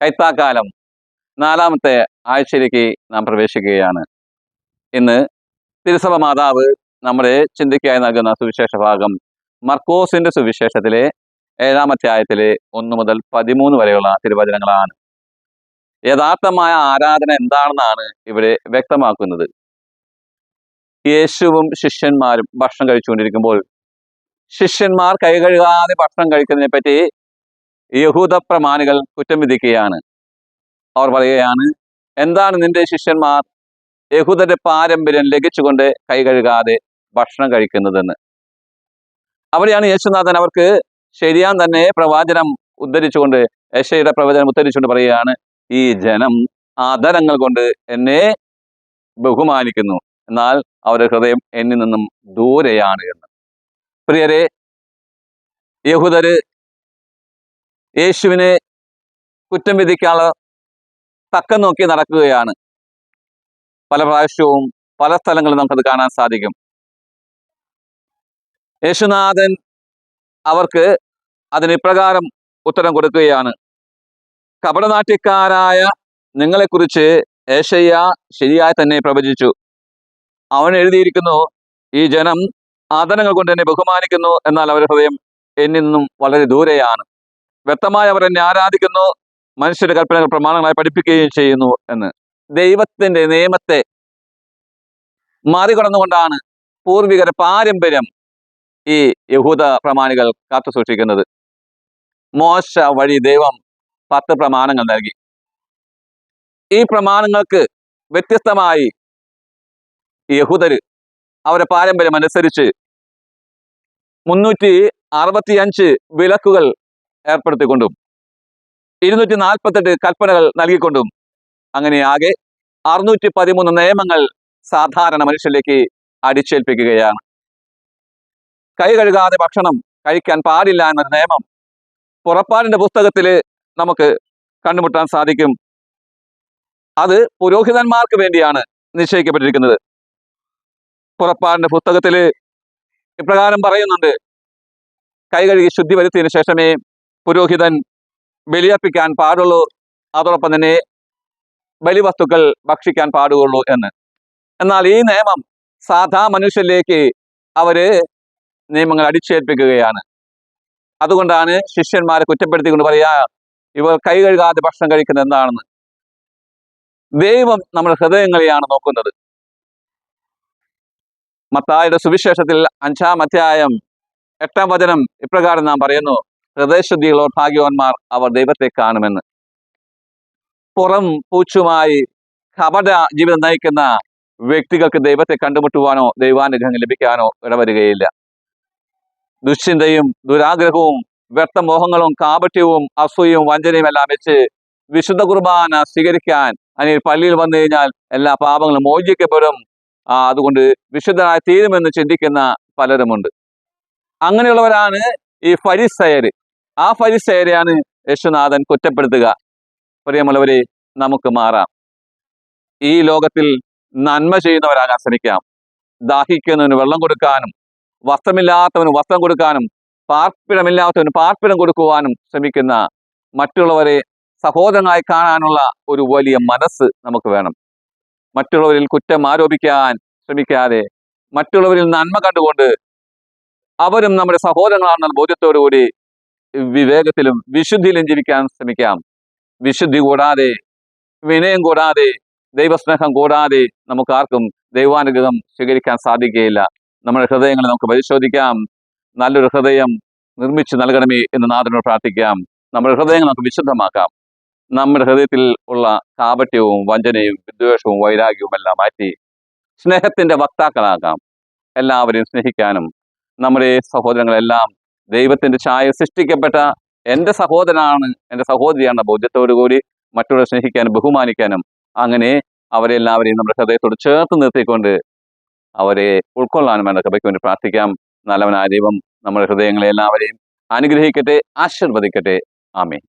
കൈത്താക്കാലം 4-ാമത്തെ ആഴ്ചയിലേക്ക് നാം പ്രവേശിക്കുകയാണ്. ഇന്ന് തിരുസഭ മാതാവ് നമ്മുടെ ചിന്തയ്ക്കായി നൽകുന്ന സുവിശേഷ ഭാഗം മർക്കോസിന്റെ സുവിശേഷത്തിലെ 7-ാം അധ്യായത്തിലെ 1 മുതൽ 13 വരെയുള്ള തിരുവചനങ്ങളാണ്. യഥാർത്ഥമായ ആരാധന എന്താണെന്നാണ് ഇവിടെ വ്യക്തമാക്കുന്നത്. യേശുവും ശിഷ്യന്മാരും ഭക്ഷണം കഴിച്ചുകൊണ്ടിരിക്കുമ്പോൾ ശിഷ്യന്മാർ കൈ കഴുകാതെ ഭക്ഷണം കഴിക്കുന്നതിനെ പറ്റി യഹൂദ പ്രമാണികൾ കുറ്റം വിധിക്കുകയാണ്. അവർ പറയുകയാണ്, എന്താണ് നിന്റെ ശിഷ്യന്മാർ യഹൂദന്റെ പാരമ്പര്യം ലംഘിച്ചുകൊണ്ട് കൈ കഴുകാതെ ഭക്ഷണം കഴിക്കുന്നതെന്ന്. അവിടെയാണ് യേശുനാഥൻ അവർക്ക് ശരിയാൻ തന്നെ പ്രവചനം ഉദ്ധരിച്ചുകൊണ്ട്, യെശയ്യായുടെ പ്രവചനം ഉദ്ധരിച്ചുകൊണ്ട് പറയുകയാണ്, ഈ ജനം ആദരങ്ങൾ കൊണ്ട് എന്നെ ബഹുമാനിക്കുന്നു, എന്നാൽ അവരുടെ ഹൃദയം എന്നിൽ നിന്നും ദൂരെയാണ് എന്ന്. പ്രിയരെ, യഹൂദര് യേശുവിനെ കുറ്റം വിധിക്കാനുള്ള തക്കം നോക്കി നടക്കുകയാണ്. പല പ്രാവശ്യവും പല സ്ഥലങ്ങളിൽ നമുക്കത് കാണാൻ സാധിക്കും. യേശുനാഥൻ അവർക്ക് അതിന് ഇപ്രകാരം ഉത്തരം കൊടുക്കുകയാണ്, കപടനാട്യക്കാരായ നിങ്ങളെക്കുറിച്ച് യെശയ്യാ ശരിയായി തന്നെ പ്രവചിച്ചു. അവൻ എഴുതിയിരിക്കുന്നു, ഈ ജനം ആദരങ്ങൾ കൊണ്ട് എന്നെ ബഹുമാനിക്കുന്നു, എന്നാൽ അവരുടെ ഹൃദയം എന്നിൽ നിന്നും വളരെ ദൂരെയാണ്. വ്യക്തമായി അവർ എന്നെ ആരാധിക്കുന്നു, മനുഷ്യരുടെ കൽപ്പനകൾ പ്രമാണങ്ങളായി പഠിപ്പിക്കുകയും ചെയ്യുന്നു എന്ന്. ദൈവത്തിന്റെ നിയമത്തെ മറികടന്നുകൊണ്ടാണ് പൂർവികരുടെ പാരമ്പര്യം ഈ യഹൂദ പ്രമാണികൾ കാത്തു സൂക്ഷിക്കുന്നത്. മോശ വഴി ദൈവം 10 പ്രമാണങ്ങൾ നൽകി. ഈ പ്രമാണങ്ങൾക്ക് വ്യത്യസ്തമായി യഹൂദര് അവരുടെ പാരമ്പര്യം അനുസരിച്ച് 365 വിലക്കുകൾ ഏർപ്പെടുത്തിക്കൊണ്ടും 248 കൽപ്പനകൾ നൽകിക്കൊണ്ടും അങ്ങനെ ആകെ 613 നിയമങ്ങൾ സാധാരണ മനുഷ്യരിലേക്ക് അടിച്ചേൽപ്പിക്കുകയാണ്. കൈ കഴുകാതെ ഭക്ഷണം കഴിക്കാൻ പാടില്ല എന്നൊരു നിയമം പുറപ്പാടിന്റെ പുസ്തകത്തിൽ നമുക്ക് കണ്ടുമുട്ടാൻ സാധിക്കും. അത് പുരോഹിതന്മാർക്ക് വേണ്ടിയാണ് നിശ്ചയിക്കപ്പെട്ടിരിക്കുന്നത്. പുറപ്പാടിന്റെ പുസ്തകത്തിൽ ഇപ്രകാരം പറയുന്നുണ്ട്, കൈ കഴുകി ശുദ്ധി വരുത്തിയതിനു ശേഷമേ പുരോഹിതൻ ബലിയർപ്പിക്കാൻ പാടുള്ളൂ, അതോടൊപ്പം തന്നെ ബലിവസ്തുക്കൾ ഭക്ഷിക്കാൻ പാടുകയുള്ളൂ എന്ന്. എന്നാൽ ഈ നിയമം സാധാ മനുഷ്യരിലേക്ക് അവര് നിയമങ്ങൾ അടിച്ചേൽപ്പിക്കുകയാണ്. അതുകൊണ്ടാണ് ശിഷ്യന്മാരെ കുറ്റപ്പെടുത്തിക്കൊണ്ട് പറയാ, ഇവർ കൈ കഴുകാതെ ഭക്ഷണം കഴിക്കുന്നത് എന്താണെന്ന്. ദൈവം നമ്മുടെ ഹൃദയങ്ങളെയാണ് നോക്കുന്നത്. മത്തായിയുടെ സുവിശേഷത്തിൽ 5-ാം അധ്യായം 8-ാം വചനം ഇപ്രകാരം നാം പറയുന്നു, ഹൃദയശുദ്ധിയുള്ളവർ ഭാഗ്യവാന്മാർ, അവർ ദൈവത്തെ കാണുമെന്ന്. പുറം പൂച്ചുമായി കപട ജീവിതം നയിക്കുന്ന വ്യക്തികൾക്ക് ദൈവത്തെ കണ്ടുമുട്ടുവാനോ ദൈവാനുഗ്രഹം ലഭിക്കാനോ ഇടവരുകയില്ല. ദുശ്ചിന്തയും ദുരാഗ്രഹവും വ്യർത്ഥമോഹങ്ങളും കാപട്യവും അസൂയവും വഞ്ചനയും എല്ലാം വെച്ച് വിശുദ്ധ കുർബാന സ്വീകരിക്കാൻ അല്ലെങ്കിൽ പള്ളിയിൽ വന്നു കഴിഞ്ഞാൽ എല്ലാ പാപങ്ങളും മോചിക്കപ്പെടും, അതുകൊണ്ട് വിശുദ്ധനായി തീരുമെന്ന് ചിന്തിക്കുന്ന പലരുമുണ്ട്. അങ്ങനെയുള്ളവരാണ് ഈ ഫരിസയര്. ആ ഫരിസയരെയാണ് യേശുനാഥൻ കുറ്റപ്പെടുത്തുക. പ്രിയമുള്ളവരെ, നമുക്ക് മാറാം. ഈ ലോകത്തിൽ നന്മ ചെയ്യുന്നവരാകാൻ ശ്രമിക്കാം. ദാഹിക്കുന്നവന് വെള്ളം കൊടുക്കാനും, വസ്ത്രമില്ലാത്തവന് വസ്ത്രം കൊടുക്കാനും, പാർപ്പിടമില്ലാത്തവന് പാർപ്പിടം കൊടുക്കുവാനും ശ്രമിക്കുന്ന, മറ്റുള്ളവരെ സഹോദരനായി കാണാനുള്ള ഒരു വലിയ മനസ്സ് നമുക്ക് വേണം. മറ്റുള്ളവരിൽ കുറ്റം ആരോപിക്കാൻ ശ്രമിക്കാതെ മറ്റുള്ളവരിൽ നന്മ കണ്ടുകൊണ്ട് അവരും നമ്മുടെ സഹോദരങ്ങളാണെന്ന ബോധ്യത്തോടുകൂടി വിവേകത്തിലും വിശുദ്ധിയിലും ജീവിക്കാൻ ശ്രമിക്കാം. വിശുദ്ധി കൂടാതെ, വിനയം കൂടാതെ, ദൈവസ്നേഹം കൂടാതെ നമുക്ക് ആർക്കും ദൈവാനുഗ്രഹം സ്വീകരിക്കാൻ സാധിക്കുകയില്ല. നമ്മുടെ ഹൃദയങ്ങളെ നമുക്ക് പരിശോധിക്കാം. നല്ലൊരു ഹൃദയം നിർമ്മിച്ചു നൽകണമേ എന്ന് നാഥനോട് പ്രാർത്ഥിക്കാം. നമ്മുടെ ഹൃദയങ്ങൾ നമുക്ക് വിശുദ്ധമാക്കാം. നമ്മുടെ ഹൃദയത്തിൽ ഉള്ള കാപട്യവും വഞ്ചനയും വിദ്വേഷവും വൈരാഗ്യവും എല്ലാം മാറ്റി സ്നേഹത്തിന്റെ വക്താക്കളാകാം. എല്ലാവരെയും സ്നേഹിക്കാനും നമ്മുടെ സഹോദരങ്ങളെല്ലാം ദൈവത്തിന്റെ ഛായ സൃഷ്ടിക്കപ്പെട്ട എൻ്റെ സഹോദരനാണ്, എൻ്റെ സഹോദരിയാണ് ബോധ്യത്തോടു കൂടി മറ്റുള്ളവരെ സ്നേഹിക്കാനും ബഹുമാനിക്കാനും, അങ്ങനെ അവരെല്ലാവരെയും നമ്മുടെ ഹൃദയത്തോട് ചേർത്ത് നിർത്തിക്കൊണ്ട് അവരെ ഉൾക്കൊള്ളാനും വേണ്ട കൃപയ്ക്ക് വേണ്ടി പ്രാർത്ഥിക്കാം. നല്ലവനായ ദൈവം നമ്മുടെ ഹൃദയങ്ങളെ എല്ലാവരെയും അനുഗ്രഹിക്കട്ടെ, ആശീർവദിക്കട്ടെ. ആമേൻ.